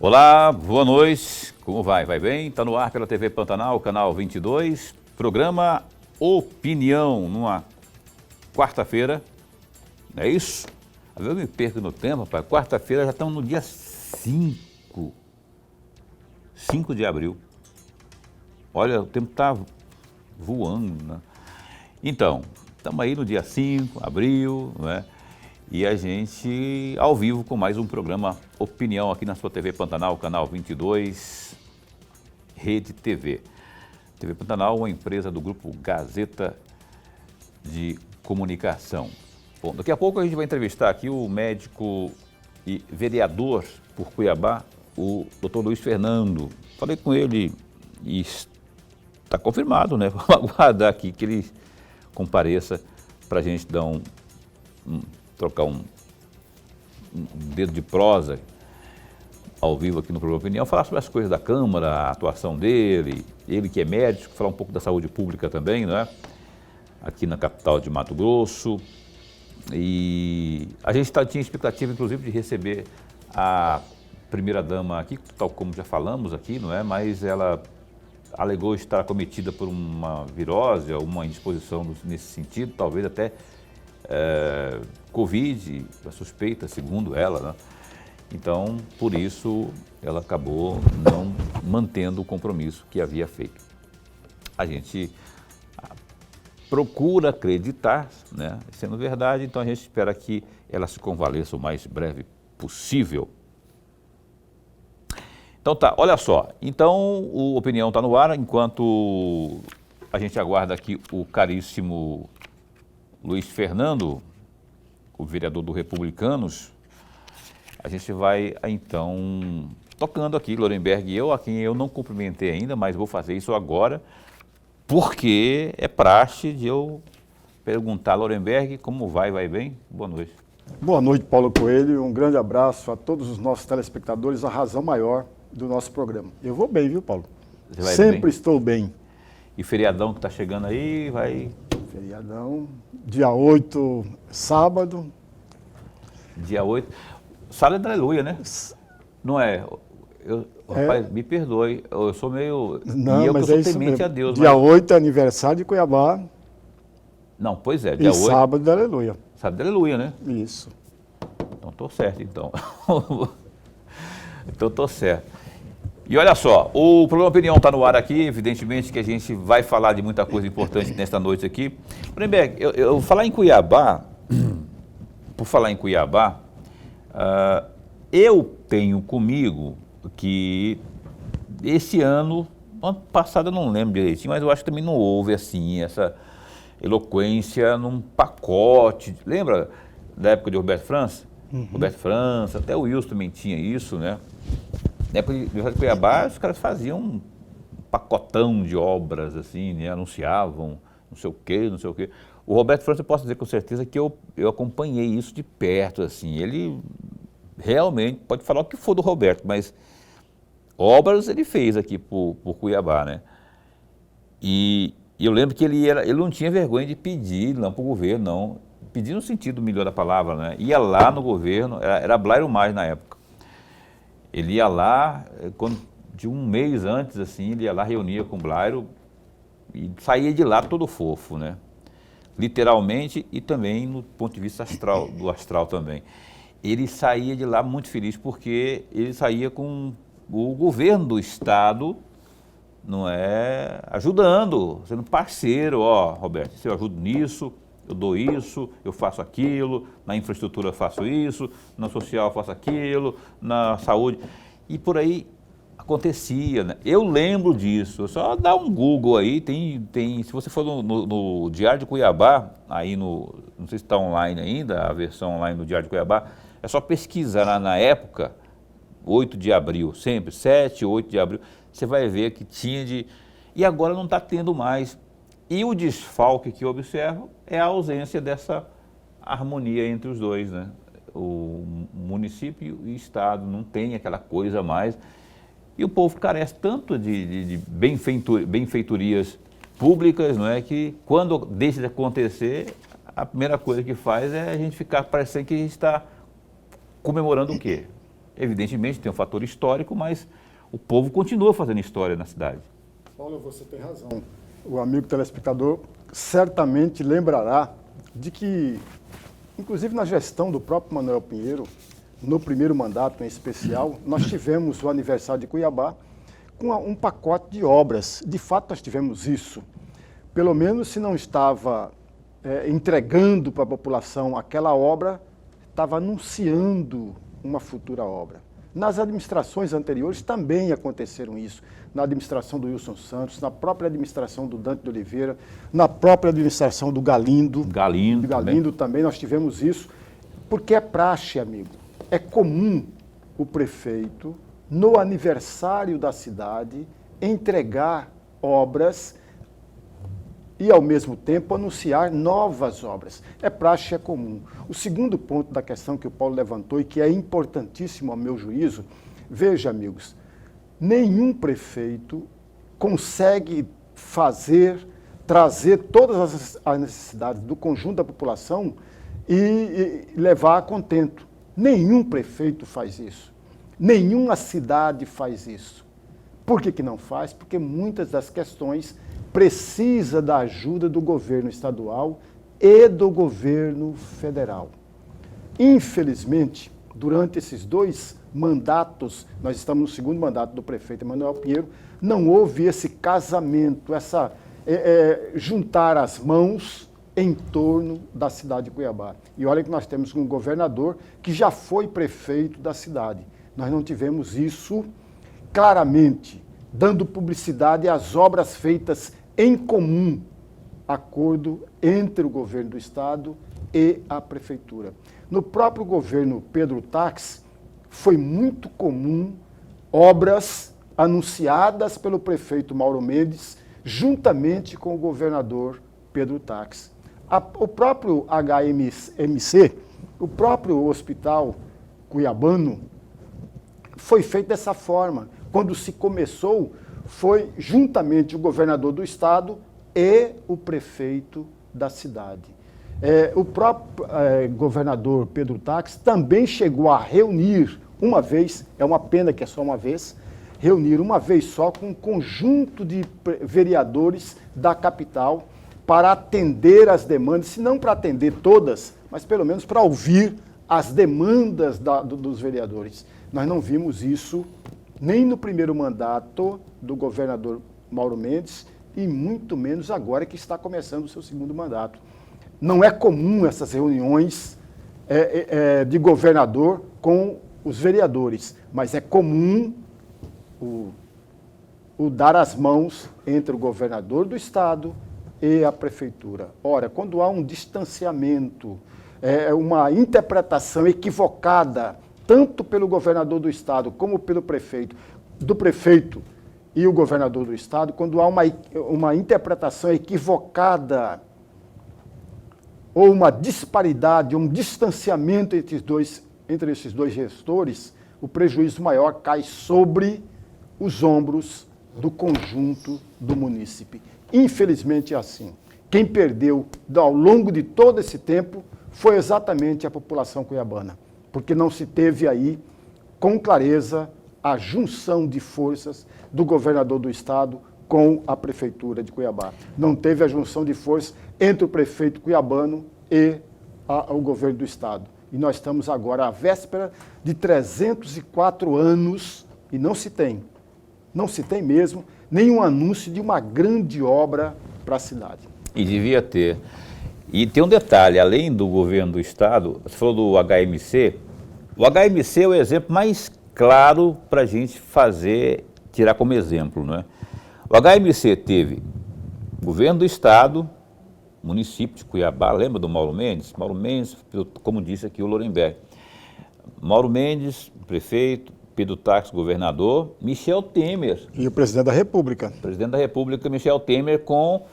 Olá, boa noite. Como vai? Vai bem? Está no ar pela TV Pantanal, canal 22. Programa Opinião, numa quarta-feira. Não é isso? Às vezes eu me perco no tempo, rapaz. Quarta-feira já estamos no dia 5. 5 de abril. Olha, o tempo está voando, né? Então, estamos aí no dia 5 de abril, né? E a gente ao vivo com mais um programa Opinião aqui na sua TV Pantanal, canal 22, Rede TV. TV Pantanal, uma empresa do grupo Gazeta de Comunicação. Bom, daqui a pouco a gente vai entrevistar aqui o médico e vereador por Cuiabá, o Dr. Luiz Fernando. Falei com ele e está confirmado, né? Vamos aguardar aqui que ele compareça para a gente dar trocar um dedo de prosa ao vivo aqui no programa Opinião, falar sobre as coisas da Câmara, a atuação dele, ele que é médico, falar um pouco da saúde pública também, né? Aqui na capital de Mato Grosso. E a gente tinha expectativa, inclusive, de receber a primeira-dama aqui, tal como já falamos aqui, não é? Mas ela alegou estar acometida por uma virose, uma indisposição nesse sentido, talvez até Covid, a suspeita, segundo ela, né? Então, por isso, ela acabou não mantendo o compromisso que havia feito. A gente procura acreditar, né, sendo verdade, então a gente espera que ela se convaleça o mais breve possível. Então tá, olha só, então o Opinião está no ar, enquanto a gente aguarda aqui o caríssimo Luiz Fernando, o vereador do Republicanos, a gente vai então tocando aqui, Lorenberg e eu, a quem eu não cumprimentei ainda, mas vou fazer isso agora, porque é praxe de eu perguntar a Lorenberg como vai bem? Boa noite. Boa noite, Paulo Coelho, um grande abraço a todos os nossos telespectadores, a razão maior do nosso programa. Eu vou bem, viu, Paulo? Você vai Sempre bem? Estou bem. E feriadão que está chegando aí, vai... Feriadão, dia 8, sábado. Dia 8. Sábado é da Aleluia, né? Não é? Rapaz, me perdoe, eu sou meio... Não, e eu mas que sou é isso temente mesmo. a Deus. Dia mas... 8 é aniversário de Cuiabá. Não, pois é, dia E 8. sábado da Aleluia. Sábado é da Aleluia, né? Isso. Então tô certo, então. Então tô certo. E olha só, o programa Opinião está no ar aqui, evidentemente que a gente vai falar de muita coisa importante nesta noite aqui. Lemberg, eu falar em Cuiabá, por falar em Cuiabá, eu tenho comigo que esse ano passado eu não lembro direitinho, mas eu acho que também não houve assim essa eloquência num pacote. Lembra da época de Roberto França? Roberto França, até o Wilson também tinha isso, né? Na época de Cuiabá, os caras faziam um pacotão de obras, assim, né? Anunciavam não sei o quê. O Roberto França, eu posso dizer com certeza que eu acompanhei isso de perto, assim. Ele realmente, pode falar o que for do Roberto, mas obras ele fez aqui por Cuiabá, né? E eu lembro que ele não tinha vergonha de pedir, não para o governo, não. Pedir no sentido melhor da palavra, né? Ia lá no governo, era Blairo Mais na época. Ele ia lá, de um mês antes, assim, ele ia lá, reunia com o Blairo e saía de lá todo fofo, né? Literalmente e também no ponto de vista do astral também. Ele saía de lá muito feliz porque ele saía com o governo do estado, não é, ajudando, sendo parceiro, ó, Roberto, se eu ajudo nisso, eu dou isso, eu faço aquilo, na infraestrutura eu faço isso, na social eu faço aquilo, na saúde, e por aí acontecia, né? Eu lembro disso, só dá um Google aí, se você for no Diário de Cuiabá, aí não sei se está online ainda, a versão online do Diário de Cuiabá, é só pesquisar na época, 8 de abril, sempre, 7, 8 de abril, você vai ver que tinha e agora não está tendo mais. E o desfalque que eu observo é a ausência dessa harmonia entre os dois, né? O município e o estado não tem aquela coisa mais. E o povo carece tanto de benfeitorias públicas, não é? Que quando deixa de acontecer, a primeira coisa que faz é a gente ficar parecendo que a gente está comemorando o quê? Evidentemente tem um fator histórico, mas o povo continua fazendo história na cidade. Paulo, você tem razão. O amigo telespectador certamente lembrará de que, inclusive na gestão do próprio Manuel Pinheiro, no primeiro mandato em especial, nós tivemos o aniversário de Cuiabá com um pacote de obras. De fato, nós tivemos isso. Pelo menos, se não estava entregando para a população aquela obra, estava anunciando uma futura obra. Nas administrações anteriores também aconteceram isso. Na administração do Wilson Santos, na própria administração do Dante de Oliveira, na própria administração do Galindo. Galindo também nós tivemos isso, porque é praxe, amigo. É comum o prefeito, no aniversário da cidade, entregar obras e, ao mesmo tempo, anunciar novas obras. É praxe, é comum. O segundo ponto da questão que o Paulo levantou e que é importantíssimo ao meu juízo, veja, amigos, nenhum prefeito consegue trazer todas as necessidades do conjunto da população e levar a contento. Nenhum prefeito faz isso. Nenhuma cidade faz isso. Por que não faz? Porque muitas das questões precisa da ajuda do governo estadual e do governo federal. Infelizmente, durante esses 2 mandatos, nós estamos no segundo mandato do prefeito Manuel Pinheiro, não houve esse casamento, juntar as mãos em torno da cidade de Cuiabá. E olha que nós temos um governador que já foi prefeito da cidade. Nós não tivemos isso claramente, dando publicidade às obras feitas em comum, acordo entre o governo do estado e a prefeitura. No próprio governo Pedro Tax, foi muito comum obras anunciadas pelo prefeito Mauro Mendes, juntamente com o governador Pedro Tax. O próprio HMC, o próprio hospital cuiabano, foi feito dessa forma. Quando se começou, foi juntamente o governador do estado e o prefeito da cidade. O próprio governador Pedro Tax também chegou a reunir uma vez, é uma pena que é só uma vez, reunir uma vez só com um conjunto de vereadores da capital para atender as demandas, se não para atender todas, mas pelo menos para ouvir as demandas dos vereadores. Nós não vimos isso nem no primeiro mandato do governador Mauro Mendes e muito menos agora que está começando o seu segundo mandato. Não é comum essas reuniões de governador com os vereadores, mas é comum o dar as mãos entre o governador do estado e a prefeitura. Ora, quando há um distanciamento, uma interpretação equivocada, tanto pelo governador do estado como pelo prefeito, do prefeito e o governador do estado, quando há uma interpretação equivocada ou uma disparidade, um distanciamento entre esses dois gestores, o prejuízo maior cai sobre os ombros do conjunto do munícipe. Infelizmente é assim. Quem perdeu ao longo de todo esse tempo foi exatamente a população cuiabana, porque não se teve aí, com clareza, a junção de forças do governador do estado com a prefeitura de Cuiabá. Não teve a junção de forças entre o prefeito cuiabano e o governo do estado. E nós estamos agora à véspera de 304 anos e não se tem mesmo, nenhum anúncio de uma grande obra para a cidade. E devia ter. E tem um detalhe, além do governo do estado, você falou do HMC, o HMC é o exemplo mais claro para a gente tirar como exemplo, não é? O HMC teve governo do estado, município de Cuiabá, lembra do Mauro Mendes? Mauro Mendes, como disse aqui o Lorenberg. Mauro Mendes, prefeito, Pedro Tax, governador, Michel Temer. E o presidente da República. Presidente da República, Michel Temer, com...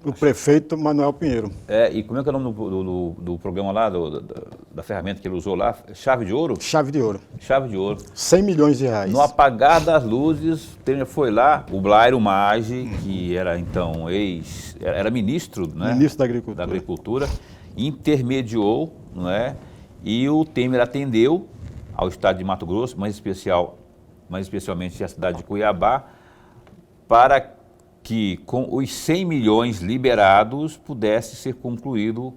O prefeito Manuel Pinheiro. E como é que é o nome do programa lá, da ferramenta que ele usou lá? Chave de Ouro? Chave de Ouro. Chave de Ouro. 100 milhões de reais. No apagar das luzes, Temer foi lá, o Blairo Maggi, que era então era ministro, né? Ministro da Agricultura, intermediou, não é? E o Temer atendeu ao estado de Mato Grosso, mais especialmente à cidade de Cuiabá, para que com os 100 milhões liberados pudesse ser concluído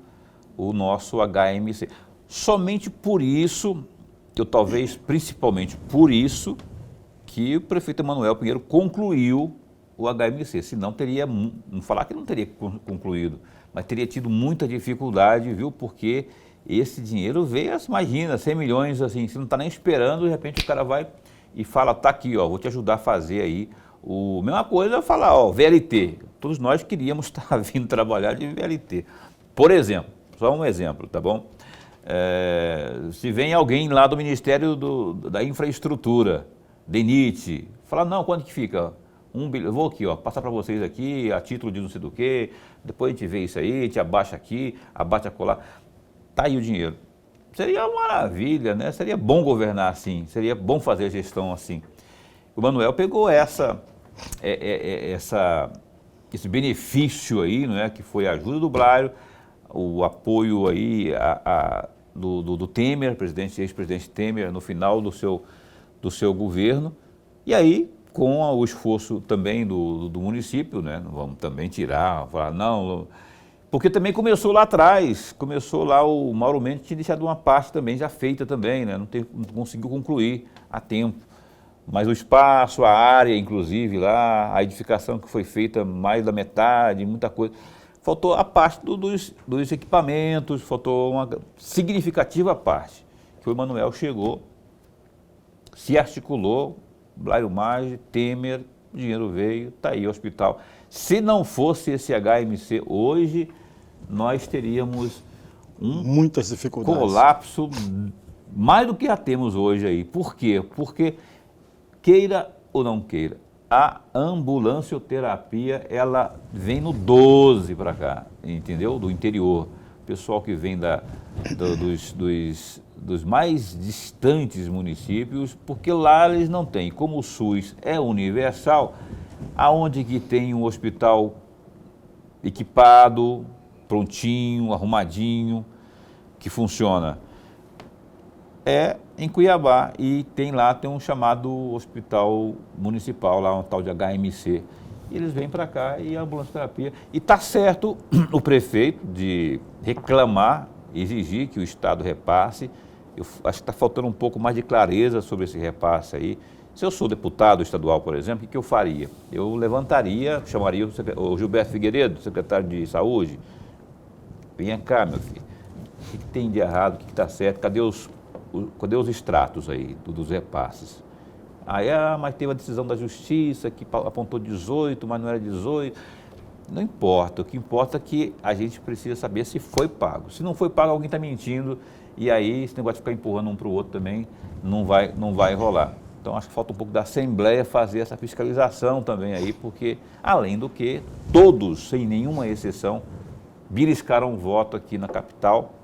o nosso HMC. Somente por isso, talvez principalmente por isso, que o prefeito Emanuel Pinheiro concluiu o HMC, senão teria, não falar que não teria concluído, mas teria tido muita dificuldade, viu, porque esse dinheiro veio, imagina, 100 milhões, assim, você não está nem esperando, de repente o cara vai e fala, tá aqui, ó, vou te ajudar a fazer aí. Mesma coisa é falar, ó, VLT, todos nós queríamos estar vindo trabalhar de VLT. Por exemplo, só um exemplo, tá bom? Se vem alguém lá do Ministério da Infraestrutura, DENIT, fala, não, quanto que fica? 1 bilhão, vou aqui, ó, passar para vocês aqui, a título de não sei do que, depois a gente vê isso aí, te abaixa aqui, abaixa acolá, tá aí o dinheiro. Seria uma maravilha, né? Seria bom governar assim, seria bom fazer a gestão assim. O Manuel pegou esse benefício aí, não é, que foi a ajuda do Blário, o apoio aí do Temer, ex-presidente Temer, no final do seu governo, e aí, com o esforço também do município, né, não vamos também falar, não, porque também começou lá atrás, o Mauro Mendes tinha deixado uma parte também já feita também, né, não conseguiu concluir a tempo. Mas o espaço, a área, inclusive, lá, a edificação que foi feita mais da metade, muita coisa. Faltou a parte dos equipamentos, faltou uma significativa parte. Que o Emanuel chegou, se articulou, Blário Maggi, Temer, o dinheiro veio, está aí o hospital. Se não fosse esse HMC hoje, nós teríamos muitas dificuldades. Colapso mais do que já temos hoje aí. Por quê? Porque, queira ou não queira, a ambulancioterapia, ela vem no 12 para cá, entendeu? Do interior. O pessoal que vem dos mais distantes municípios, porque lá eles não têm. Como o SUS é universal, aonde que tem um hospital equipado, prontinho, arrumadinho, que funciona? É em Cuiabá, e tem um chamado hospital municipal, lá um tal de HMC. E eles vêm para cá e a ambulancioterapia. E está certo o prefeito de reclamar, exigir que o Estado repasse. Eu acho que está faltando um pouco mais de clareza sobre esse repasse aí. Se eu sou deputado estadual, por exemplo, o que eu faria? Eu levantaria, chamaria o Gilberto Figueiredo, secretário de Saúde. Vem cá, meu filho. O que tem de errado, o que está certo? Cadê os extratos aí dos repasses? Aí, mas teve a decisão da justiça que apontou 18, mas não era 18. Não importa, o que importa é que a gente precisa saber se foi pago. Se não foi pago, alguém está mentindo, e aí esse negócio de ficar empurrando um para o outro também não vai rolar. Então acho que falta um pouco da Assembleia fazer essa fiscalização também aí, porque além do que, todos, sem nenhuma exceção, beliscaram voto aqui na capital,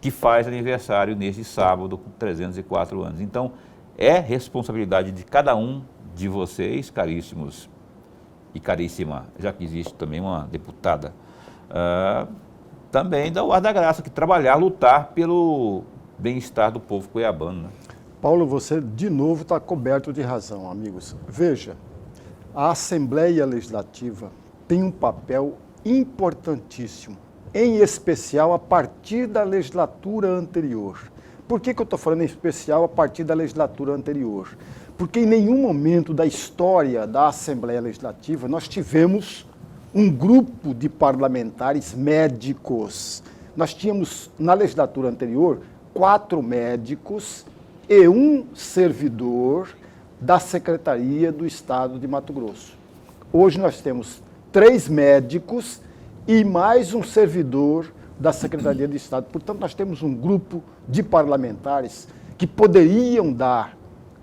que faz aniversário neste sábado com 304 anos. Então, é responsabilidade de cada um de vocês, caríssimos e caríssima, já que existe também uma deputada, também da Guarda Graça, que trabalhar, lutar pelo bem-estar do povo cuiabano, né? Paulo, você de novo está coberto de razão, amigos. Veja, a Assembleia Legislativa tem um papel importantíssimo, em especial a partir da legislatura anterior. Por que eu estou falando em especial a partir da legislatura anterior? Porque em nenhum momento da história da Assembleia Legislativa nós tivemos um grupo de parlamentares médicos. Nós tínhamos, na legislatura anterior, 4 médicos e um servidor da Secretaria do Estado de Mato Grosso. Hoje nós temos 3 médicos e mais um servidor da Secretaria de Estado. Portanto, nós temos um grupo de parlamentares que poderiam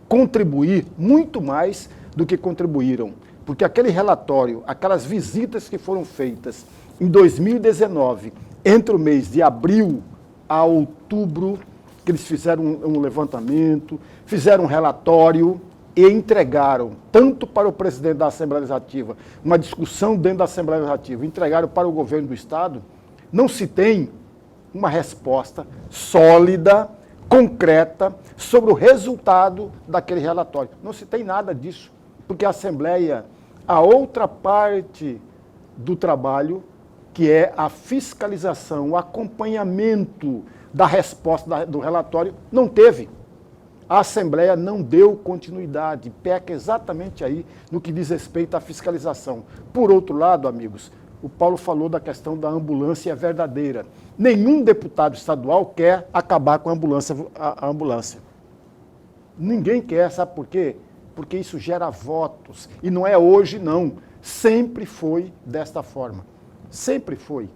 contribuir muito mais do que contribuíram. Porque aquele relatório, aquelas visitas que foram feitas em 2019, entre o mês de abril a outubro, que eles fizeram um levantamento, fizeram um relatório e entregaram, tanto para o presidente da Assembleia Legislativa, uma discussão dentro da Assembleia Legislativa, entregaram para o governo do Estado, não se tem uma resposta sólida, concreta sobre o resultado daquele relatório. Não se tem nada disso, porque a Assembleia, a outra parte do trabalho, que é a fiscalização, o acompanhamento da resposta do relatório, não teve. A Assembleia não deu continuidade, peca exatamente aí no que diz respeito à fiscalização. Por outro lado, amigos, o Paulo falou da questão da ambulância verdadeira. Nenhum deputado estadual quer acabar com a ambulância. Ninguém quer, sabe por quê? Porque isso gera votos. E não é hoje, não. Sempre foi desta forma. Sempre foi.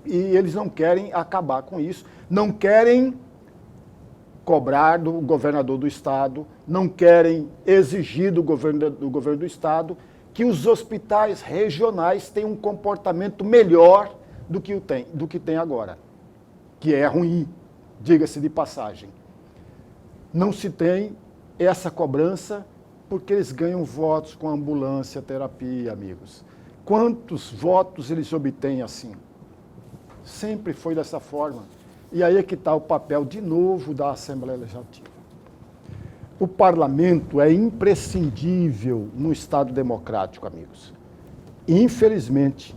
E eles não querem acabar com isso, não querem cobrar do governador do estado, não querem exigir do governo do estado que os hospitais regionais tenham um comportamento melhor do que tem agora, que é ruim, diga-se de passagem. Não se tem essa cobrança porque eles ganham votos com ambulância, terapia, amigos. Quantos votos eles obtêm assim? Sempre foi dessa forma. E aí é que está o papel, de novo, da Assembleia Legislativa. O parlamento é imprescindível no Estado democrático, amigos. Infelizmente,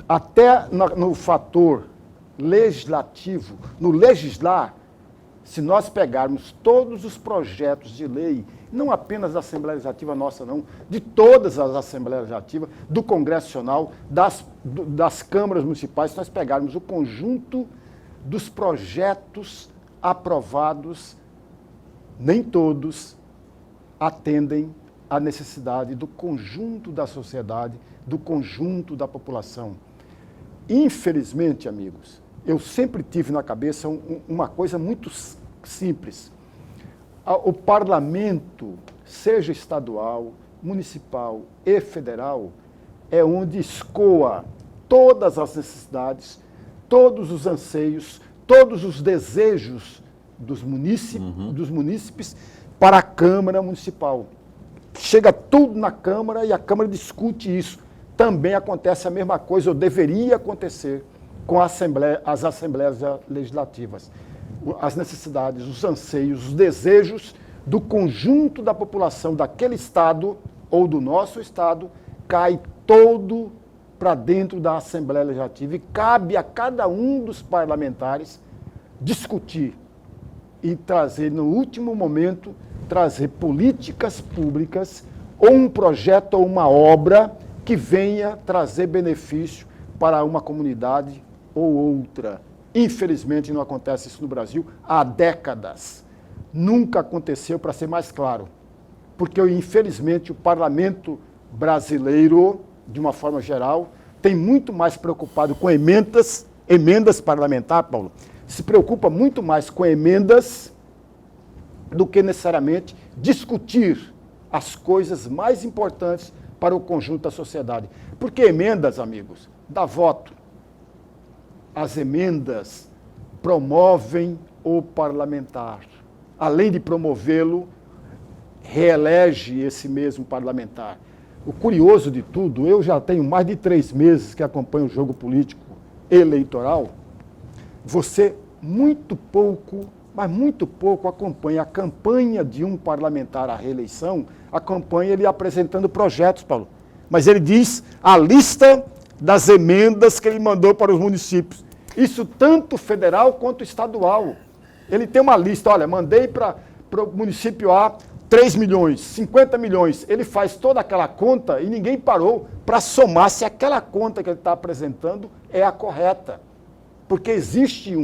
até no fator legislativo, no legislar, se nós pegarmos todos os projetos de lei, não apenas da Assembleia Legislativa nossa, não, de todas as Assembleias Legislativas, do Congresso Nacional, das câmaras municipais, se nós pegarmos o conjunto dos projetos aprovados, nem todos atendem à necessidade do conjunto da sociedade, do conjunto da população. Infelizmente, amigos, eu sempre tive na cabeça uma coisa muito simples. O parlamento, seja estadual, municipal e federal, é onde escoa todas as necessidades, todos os anseios, todos os desejos dos munícipes para a Câmara Municipal. Chega tudo na Câmara e a Câmara discute isso. Também acontece a mesma coisa, ou deveria acontecer, com as Assembleias Legislativas. As necessidades, os anseios, os desejos do conjunto da população daquele estado ou do nosso estado cai todo para dentro da Assembleia Legislativa e cabe a cada um dos parlamentares discutir e trazer, no último momento, trazer políticas públicas ou um projeto ou uma obra que venha trazer benefício para uma comunidade ou outra. Infelizmente, não acontece isso no Brasil há décadas. Nunca aconteceu, para ser mais claro, porque, infelizmente, o parlamento brasileiro, de uma forma geral, tem muito mais preocupado com emendas parlamentares, Paulo, se preocupa muito mais com emendas do que necessariamente discutir as coisas mais importantes para o conjunto da sociedade. Porque emendas, amigos, dá voto. As emendas promovem o parlamentar. Além de promovê-lo, reelege esse mesmo parlamentar. O curioso de tudo, eu já tenho mais de 3 meses que acompanho o jogo político eleitoral, você muito pouco, mas muito pouco acompanha a campanha de um parlamentar à reeleição, acompanha ele apresentando projetos, Paulo. Mas ele diz a lista das emendas que ele mandou para os municípios. Isso tanto federal quanto estadual. Ele tem uma lista, olha, mandei para o município A 3 milhões, 50 milhões. Ele faz toda aquela conta e ninguém parou para somar se aquela conta que ele está apresentando é a correta. Porque existe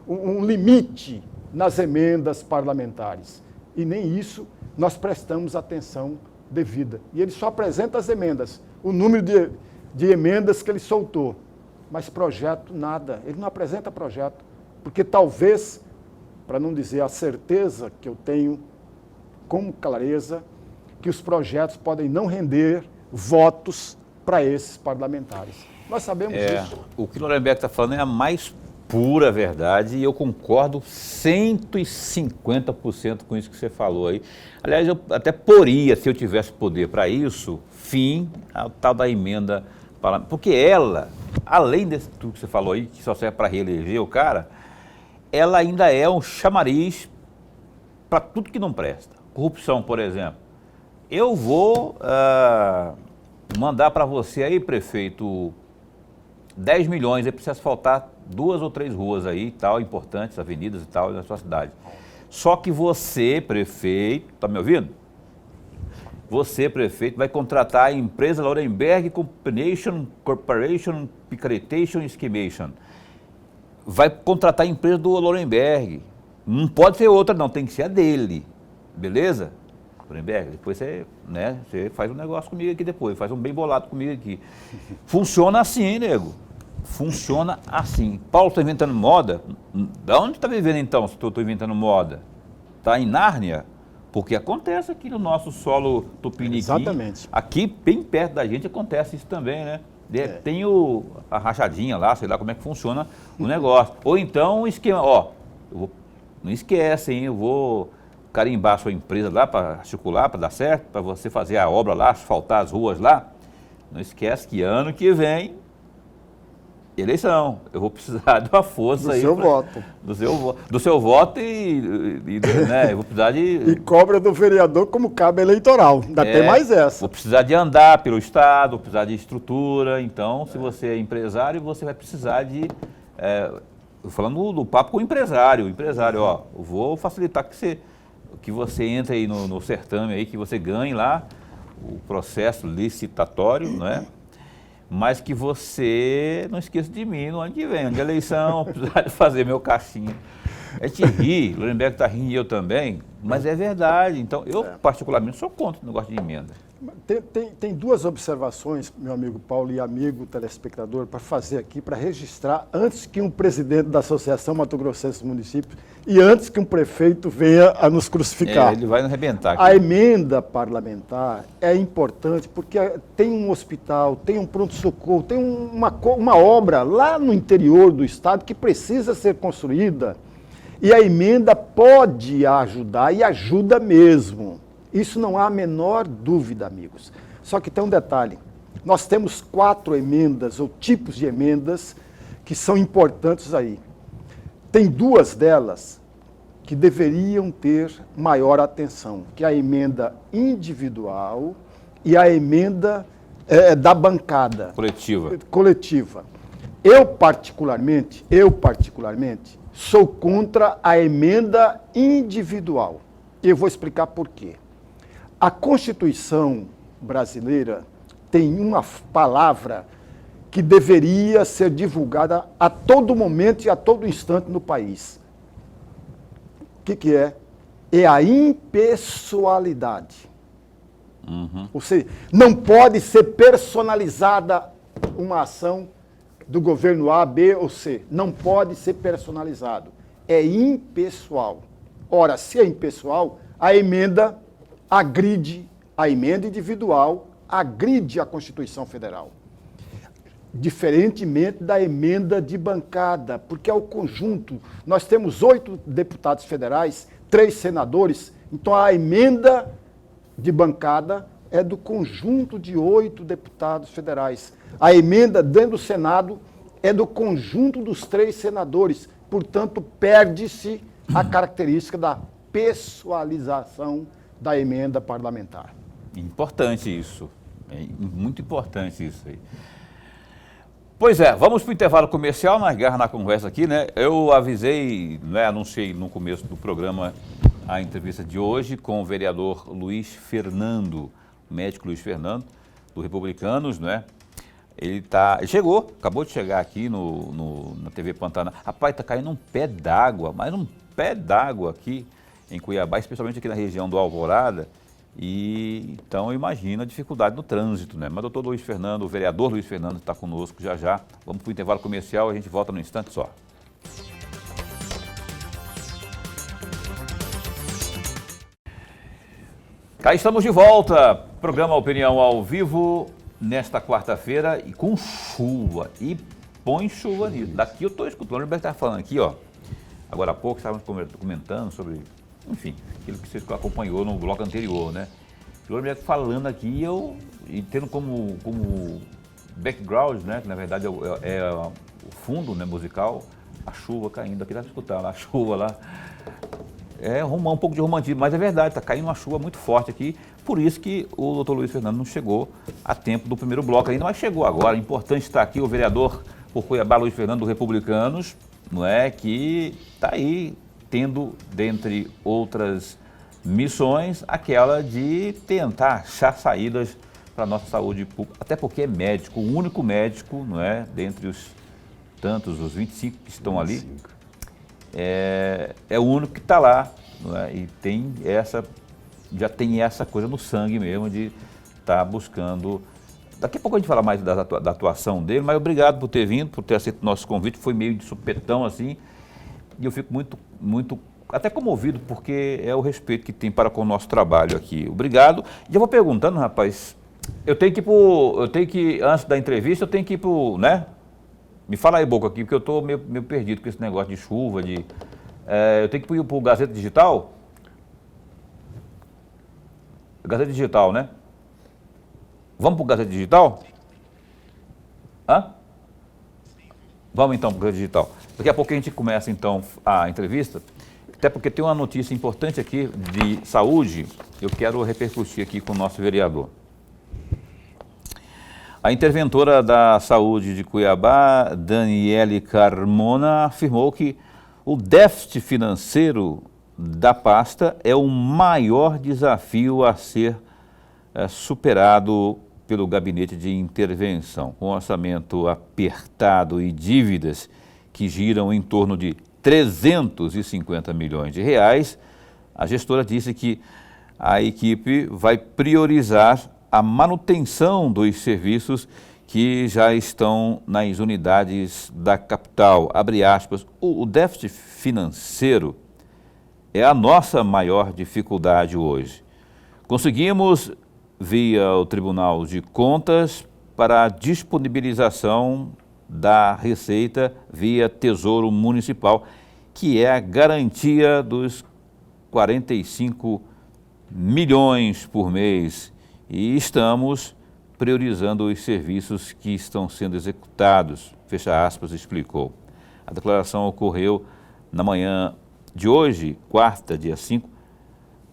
um limite nas emendas parlamentares. E nem isso nós prestamos atenção devida. E ele só apresenta as emendas, o número de emendas que ele soltou. Mas projeto, nada. Ele não apresenta projeto. Porque talvez, para não dizer a certeza que eu tenho com clareza, que os projetos podem não render votos para esses parlamentares. Nós sabemos disso. O que o Lorenberg está falando é a mais pura verdade e eu concordo 150% com isso que você falou aí. Aliás, eu até poria, se eu tivesse poder para isso, fim ao tal da emenda parlamentar. Porque ela, além disso tudo que você falou aí, que só serve para reeleger o cara, ela ainda é um chamariz para tudo que não presta. Corrupção, por exemplo. Eu vou mandar para você aí, prefeito, 10 milhões aí para você asfaltar 2 ou 3 ruas aí, tal, importantes, avenidas e tal, na sua cidade. Só que você, prefeito, tá me ouvindo? Você, prefeito, vai contratar a empresa Lorenberg Combination Corporation Picaretation Estimation. Vai contratar a empresa do Lorenberg. Não pode ser outra não, tem que ser a dele. Beleza? Lorenberg, depois você, né, você faz um negócio comigo aqui depois, faz um bem bolado comigo aqui. Funciona assim, nego. Funciona assim. Paulo está inventando moda? Da onde está vivendo então, se eu estou inventando moda? Está em Nárnia? Porque acontece aqui no nosso solo tupiniquim. Exatamente. Aqui, bem perto da gente, acontece isso também, né? Tem a rachadinha lá, sei lá como é que funciona o negócio. Ou então o esquema, não esquece, hein? Eu vou carimbar a sua empresa lá para circular, para dar certo, para você fazer a obra lá, asfaltar as ruas lá. Não esquece que ano que vem, eleição. Eu vou precisar de uma força aí. Do seu voto né, eu vou precisar de... E cobra do vereador como cabo eleitoral. Ainda tem mais essa. Vou precisar de andar pelo estado, vou precisar de estrutura. Então, se você é empresário, você vai precisar de... falando do papo com o empresário. Eu vou facilitar que você entre aí no certame aí, que você ganhe lá o processo licitatório, não é? Mas que você não esqueça de mim no ano que vem, ano de eleição, precisar de fazer meu caixinha. A gente ri, o Lorenberg está rindo e eu também, mas é verdade. Então, eu particularmente sou contra o negócio de emenda. Tem 2 observações, meu amigo Paulo e amigo telespectador, para fazer aqui, para registrar, antes que um presidente da Associação Mato Grossense dos Municípios e antes que um prefeito venha a nos crucificar. Ele vai nos arrebentar aqui. A emenda parlamentar é importante porque tem um hospital, tem um pronto-socorro, tem uma obra lá no interior do estado que precisa ser construída e a emenda pode ajudar e ajuda mesmo. Isso não há a menor dúvida, amigos. Só que tem um detalhe. Nós temos 4 emendas ou tipos de emendas que são importantes aí. Tem 2 delas que deveriam ter maior atenção, que é a emenda individual e a emenda da bancada. Coletiva. Eu particularmente, sou contra a emenda individual. E eu vou explicar por quê. A Constituição brasileira tem uma palavra que deveria ser divulgada a todo momento e a todo instante no país. O que é? É a impessoalidade. Ou seja, não pode ser personalizada uma ação do governo A, B ou C. Não pode ser personalizado. É impessoal. Ora, se é impessoal, a emenda individual agride a Constituição Federal. Diferentemente da emenda de bancada, porque é o conjunto. Nós temos 8 deputados federais, 3 senadores, então a emenda de bancada é do conjunto de 8 deputados federais. A emenda dentro do Senado é do conjunto dos 3 senadores, portanto, perde-se a característica da pessoalização da emenda parlamentar. Importante isso, muito importante isso aí. Pois é, vamos para o intervalo comercial, nós garra na conversa aqui, né? Eu avisei, né, anunciei no começo do programa a entrevista de hoje com o vereador Luiz Fernando, o médico Luiz Fernando, do Republicanos, né? Ele chegou, acabou de chegar aqui na TV Pantanal. Rapaz, está caindo um pé d'água, mas um pé d'água aqui em Cuiabá, especialmente aqui na região do Alvorada. E então imagina a dificuldade no trânsito, né? Mas o doutor Luiz Fernando, o vereador Luiz Fernando está conosco já. Vamos para o intervalo comercial, a gente volta num instante só. Cá estamos de volta, programa Opinião ao vivo, nesta quarta-feira e com chuva, e põe chuva nisso. Daqui eu estou escutando, o Roberto estava falando aqui, agora há pouco estávamos comentando sobre, enfim, aquilo que você acompanhou no bloco anterior, né? O Roberto falando aqui, e tendo como background, né, que na verdade é o fundo, né, musical, A chuva caindo, aqui dá para escutar lá, a chuva lá. É um pouco de romantismo, mas é verdade, está caindo uma chuva muito forte aqui, por isso que o doutor Luiz Fernando não chegou a tempo do primeiro bloco ainda, mas chegou agora. É importante estar aqui o vereador por Cuiabá, Luiz Fernando, do Republicanos, não é, que está aí tendo, dentre outras missões, aquela de tentar achar saídas para a nossa saúde pública, até porque é médico, o único médico, não é, dentre os tantos, os 25 que estão ali, é o único que está lá, não é, e já tem essa coisa no sangue mesmo de estar buscando. Daqui a pouco a gente fala mais da atuação dele, mas obrigado por ter vindo, por ter aceito o nosso convite, foi meio de supetão assim, e eu fico muito até comovido, porque é o respeito que tem para com o nosso trabalho aqui. Obrigado. E eu vou perguntando, rapaz, antes da entrevista, eu tenho que ir pro, né? Me fala aí, Boca, aqui, porque eu estou meio perdido com esse negócio de chuva, eu tenho que ir pro Gazeta Digital? Gazeta Digital, né? Vamos pro Gazeta Digital? Hã? Vamos então pro Gazeta Digital. Daqui a pouco a gente começa então a entrevista, até porque tem uma notícia importante aqui de saúde, eu quero repercutir aqui com o nosso vereador. A interventora da saúde de Cuiabá, Daniele Carmona, afirmou que o déficit financeiro da pasta é o maior desafio a ser superado pelo gabinete de intervenção. Com orçamento apertado e dívidas que giram em torno de 350 milhões de reais, a gestora disse que a equipe vai priorizar a manutenção dos serviços que já estão nas unidades da capital. Abre aspas, o déficit financeiro é a nossa maior dificuldade hoje. Conseguimos, via o Tribunal de Contas, para a disponibilização da receita via Tesouro Municipal, que é a garantia dos 45 milhões por mês. E estamos priorizando os serviços que estão sendo executados, fecha aspas, explicou. A declaração ocorreu na manhã de hoje, quarta, dia 5,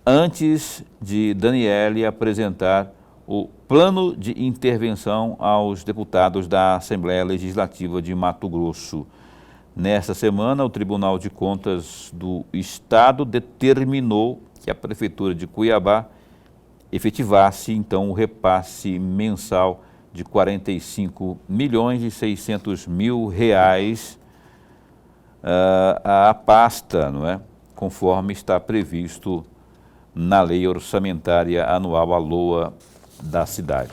antes de Daniele apresentar o plano de intervenção aos deputados da Assembleia Legislativa de Mato Grosso. Nesta semana, o Tribunal de Contas do Estado determinou que a Prefeitura de Cuiabá efetivasse, então, o repasse mensal de 45 milhões e 600 mil reais à pasta, não é? Conforme está previsto na Lei Orçamentária Anual, a LOA da cidade.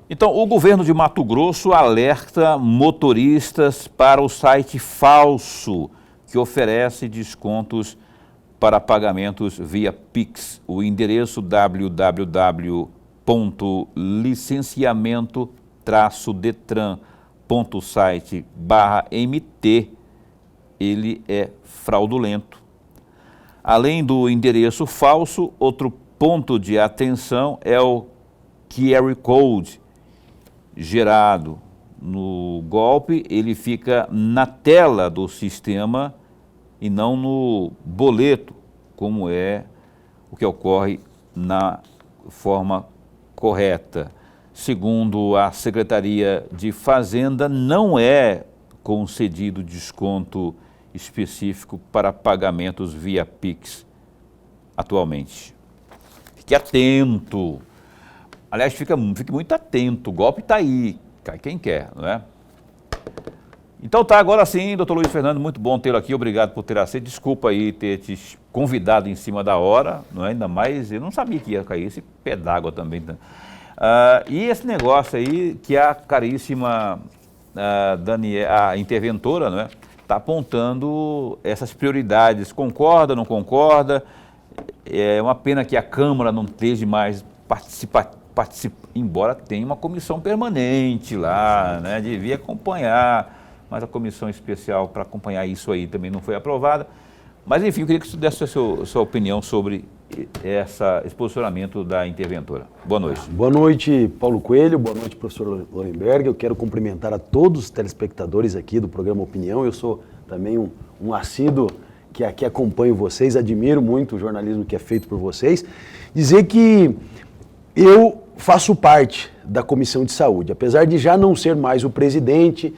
Então, o governo de Mato Grosso alerta motoristas para o site falso que oferece descontos para pagamentos via Pix. O endereço www.licenciamento-detran.site/mt, ele é fraudulento. Além do endereço falso, outro ponto de atenção é o QR Code gerado no golpe. Ele fica na tela do sistema e não no boleto, como é o que ocorre na forma correta. Segundo a Secretaria de Fazenda, não é concedido desconto específico para pagamentos via Pix atualmente. Fique atento. Aliás, fique muito atento, o golpe está aí, cai quem quer, não é? Então tá, agora sim, doutor Luiz Fernando, muito bom tê-lo aqui, obrigado por ter aceito. Desculpa aí ter te convidado em cima da hora, não é? Ainda mais, eu não sabia que ia cair esse pé d'água também. E esse negócio aí que a caríssima a interventora, não é? Está apontando essas prioridades, concorda, não concorda? É uma pena que a Câmara não esteja mais embora tenha uma comissão permanente lá, né? Devia acompanhar, mas a comissão especial para acompanhar isso aí também não foi aprovada. Mas, enfim, eu queria que você desse a sua opinião sobre esse posicionamento da interventora. Boa noite. Boa noite, Paulo Coelho. Boa noite, professor Lorenberg. Eu quero cumprimentar a todos os telespectadores aqui do programa Opinião. Eu sou também um assíduo que aqui acompanho vocês, admiro muito o jornalismo que é feito por vocês. Dizer que eu faço parte da Comissão de Saúde. Apesar de já não ser mais o presidente,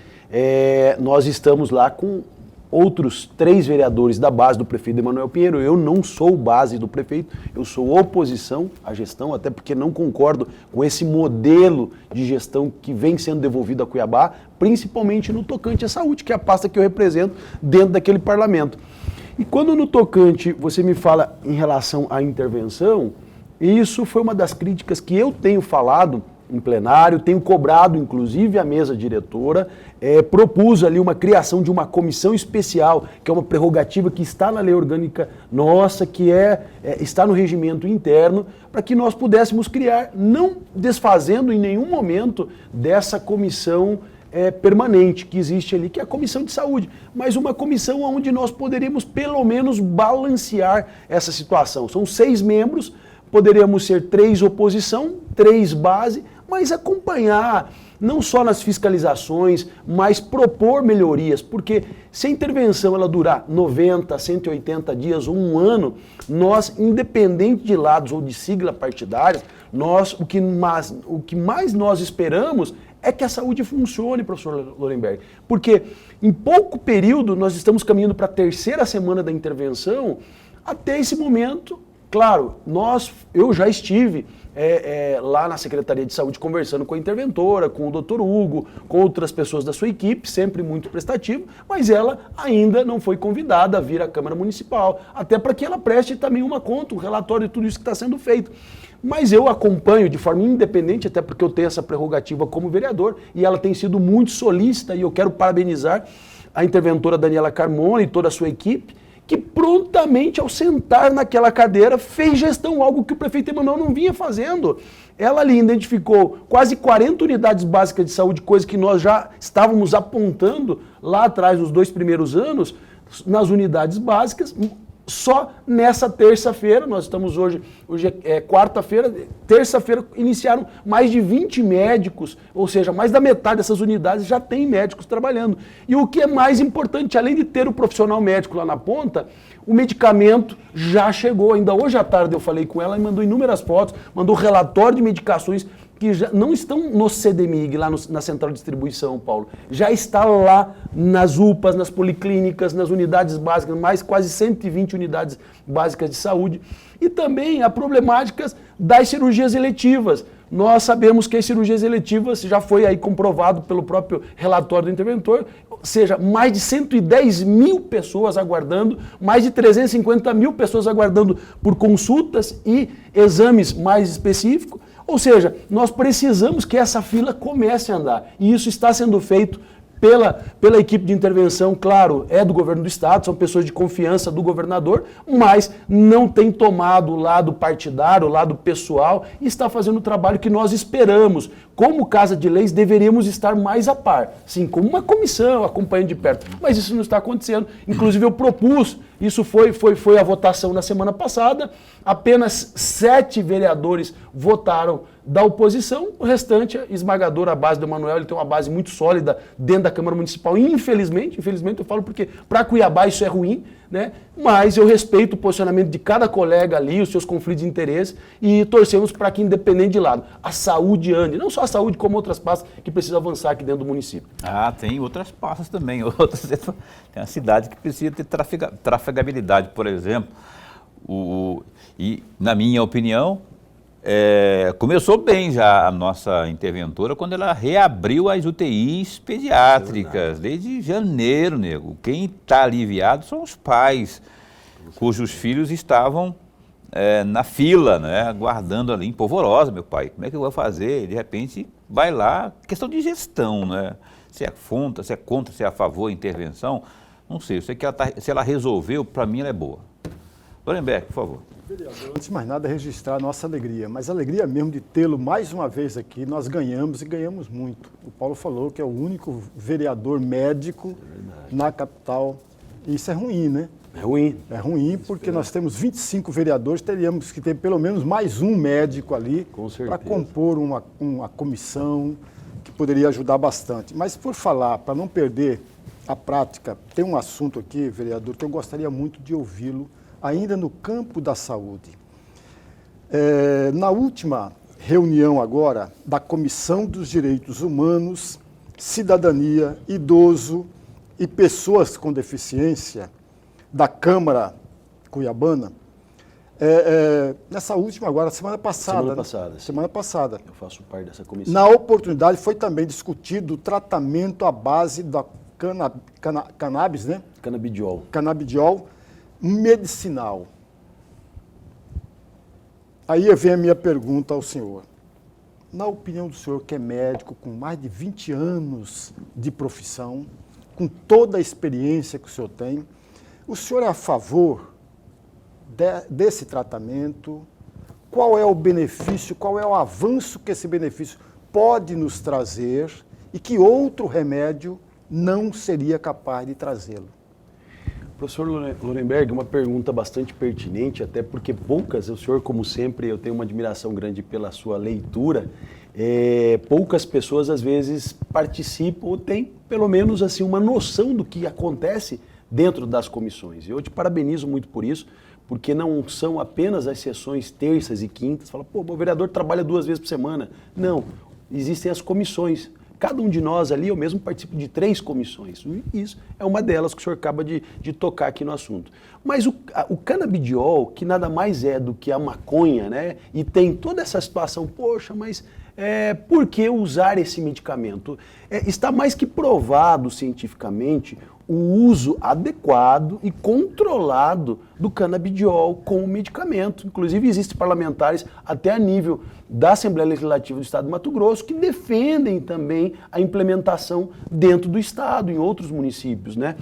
nós estamos lá com outros 3 vereadores da base do prefeito Emanuel Pinheiro. Eu não sou base do prefeito, eu sou oposição à gestão, até porque não concordo com esse modelo de gestão que vem sendo devolvido a Cuiabá, principalmente no tocante à saúde, que é a pasta que eu represento dentro daquele parlamento. E quando no tocante você me fala em relação à intervenção, isso foi uma das críticas que eu tenho falado em plenário, tenho cobrado inclusive a mesa diretora, propus ali uma criação de uma comissão especial, que é uma prerrogativa que está na lei orgânica nossa, que está no regimento interno, para que nós pudéssemos criar, não desfazendo em nenhum momento dessa comissão permanente que existe ali, que é a Comissão de Saúde, mas uma comissão onde nós poderíamos pelo menos balancear essa situação. São 6 membros, poderíamos ser 3 oposição, 3 base, mas acompanhar, não só nas fiscalizações, mas propor melhorias, porque se a intervenção ela durar 90, 180 dias ou 1 ano, nós, independente de lados ou de sigla partidária, o que mais nós esperamos é que a saúde funcione, professor Lorenberg, porque em pouco período nós estamos caminhando para a 3ª semana da intervenção. Até esse momento, claro, eu já estive lá na Secretaria de Saúde conversando com a interventora, com o Dr. Hugo, com outras pessoas da sua equipe, sempre muito prestativo, mas ela ainda não foi convidada a vir à Câmara Municipal, até para que ela preste também uma conta, um relatório de tudo isso que está sendo feito. Mas eu acompanho de forma independente, até porque eu tenho essa prerrogativa como vereador, e ela tem sido muito solícita, e eu quero parabenizar a interventora Daniela Carmona e toda a sua equipe, que prontamente, ao sentar naquela cadeira, fez gestão, algo que o prefeito Emanuel não vinha fazendo. Ela ali identificou quase 40 unidades básicas de saúde, coisa que nós já estávamos apontando lá atrás, nos 2 primeiros anos, nas unidades básicas. Só nessa terça-feira, nós estamos hoje é quarta-feira, terça-feira iniciaram mais de 20 médicos, ou seja, mais da metade dessas unidades já tem médicos trabalhando. E o que é mais importante, além de ter o profissional médico lá na ponta, o medicamento já chegou. Ainda hoje à tarde eu falei com ela e mandou inúmeras fotos, mandou relatório de medicações que já não estão no CDMIG, lá na Central de Distribuição, Paulo. Já está lá nas UPAs, nas policlínicas, nas unidades básicas, mais quase 120 unidades básicas de saúde. E também a problemática das cirurgias eletivas. Nós sabemos que as cirurgias eletivas, já foi aí comprovado pelo próprio relatório do interventor, ou seja, mais de 110 mil pessoas aguardando, mais de 350 mil pessoas aguardando por consultas e exames mais específicos. Ou seja, nós precisamos que essa fila comece a andar. E isso está sendo feito pela equipe de intervenção, claro, é do governo do estado, são pessoas de confiança do governador, mas não tem tomado o lado partidário, o lado pessoal, e está fazendo o trabalho que nós esperamos. Como Casa de Leis, deveríamos estar mais a par, sim, como uma comissão, acompanhando de perto, mas isso não está acontecendo. Inclusive eu propus, isso foi a votação na semana passada, apenas 7 vereadores votaram da oposição, o restante, esmagador, a base do Emanuel, ele tem uma base muito sólida dentro da Câmara Municipal, infelizmente eu falo porque para Cuiabá isso é ruim, né? Mas eu respeito o posicionamento de cada colega ali, os seus conflitos de interesse, e torcemos para que, independente de lado, a saúde ande, não só a saúde, como outras pastas que precisam avançar aqui dentro do município. Ah, tem outras pastas também, tem uma cidade que precisa ter trafegabilidade, por exemplo, e na minha opinião, começou bem já a nossa interventora quando ela reabriu as UTIs pediátricas, desde janeiro, nego. Quem está aliviado são os pais, cujos filhos estavam na fila, né, aguardando ali em Polvorosa, meu pai. Como é que eu vou fazer? De repente, vai lá, questão de gestão, né? Se é contra, se é a favor da intervenção, não sei. Eu sei que se ela resolveu, para mim ela é boa. Lorenberg, por favor. Vereador, antes de mais nada, registrar a nossa alegria, mas a alegria mesmo de tê-lo mais uma vez aqui, nós ganhamos e ganhamos muito. O Paulo falou que é o único vereador médico na capital, e isso é ruim, né? É ruim. É ruim porque nós temos 25 vereadores, teríamos que ter pelo menos mais um médico ali Com certeza. para compor uma comissão que poderia ajudar bastante. Mas por falar, para não perder a prática, tem um assunto aqui, vereador, que eu gostaria muito de ouvi-lo, ainda no campo da saúde. Na última reunião agora da Comissão dos Direitos Humanos, Cidadania, Idoso e Pessoas com Deficiência da Câmara Cuiabana, nessa última agora, semana passada. Semana passada, sim. Semana passada. Eu faço parte dessa comissão. Na oportunidade foi também discutido o tratamento à base da cannabis, né? Canabidiol. Canabidiol medicinal. Aí vem a minha pergunta ao senhor. Na opinião do senhor, que é médico com mais de 20 anos de profissão, com toda a experiência que o senhor tem, o senhor é a favor desse tratamento? Qual é o benefício, qual é o avanço que esse benefício pode nos trazer e que outro remédio não seria capaz de trazê-lo? Professor Lorenberg, uma pergunta bastante pertinente, até porque o senhor, como sempre, eu tenho uma admiração grande pela sua leitura, poucas pessoas, às vezes, participam ou têm, pelo menos, assim, uma noção do que acontece dentro das comissões. Eu te parabenizo muito por isso, porque não são apenas as sessões terças e quintas, fala, pô, o vereador trabalha 2 vezes por semana. Não, existem as comissões. Cada um de nós ali, eu mesmo participo de 3 comissões. E isso é uma delas que o senhor acaba de tocar aqui no assunto. Mas o canabidiol, que nada mais é do que a maconha, né? E tem toda essa situação, poxa, mas por que usar esse medicamento? Está mais que provado cientificamente o uso adequado e controlado do canabidiol como medicamento. Inclusive, existem parlamentares até a nível da Assembleia Legislativa do Estado do Mato Grosso que defendem também a implementação dentro do Estado, em outros municípios, né?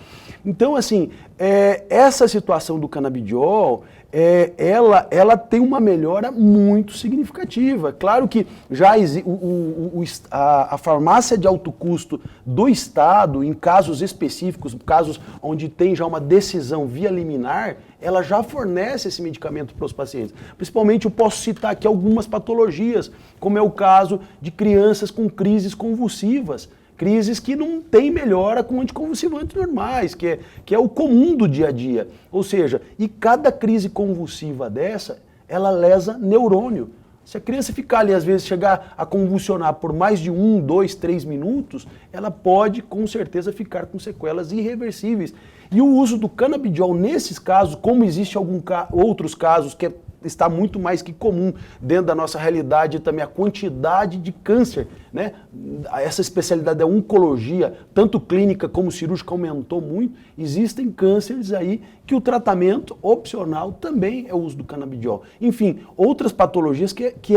Então, assim, essa situação do canabidiol, ela tem uma melhora muito significativa. Claro que já a farmácia de alto custo do Estado, em casos específicos, casos onde tem já uma decisão via liminar, ela já fornece esse medicamento para os pacientes. Principalmente eu posso citar aqui algumas patologias, como é o caso de crianças com crises convulsivas, crises que não tem melhora com anticonvulsivantes normais, que é o comum do dia a dia. Ou seja, e cada crise convulsiva dessa, ela lesa neurônio. Se a criança ficar ali, às vezes, chegar a convulsionar por mais de 1, 2, 3 minutos, ela pode, com certeza, ficar com sequelas irreversíveis. E o uso do canabidiol nesses casos, como existe outros casos que está muito mais que comum dentro da nossa realidade, também a quantidade de câncer, né? Essa especialidade da oncologia, tanto clínica como cirúrgica, aumentou muito. Existem cânceres aí que o tratamento opcional também é o uso do canabidiol. Enfim, outras patologias que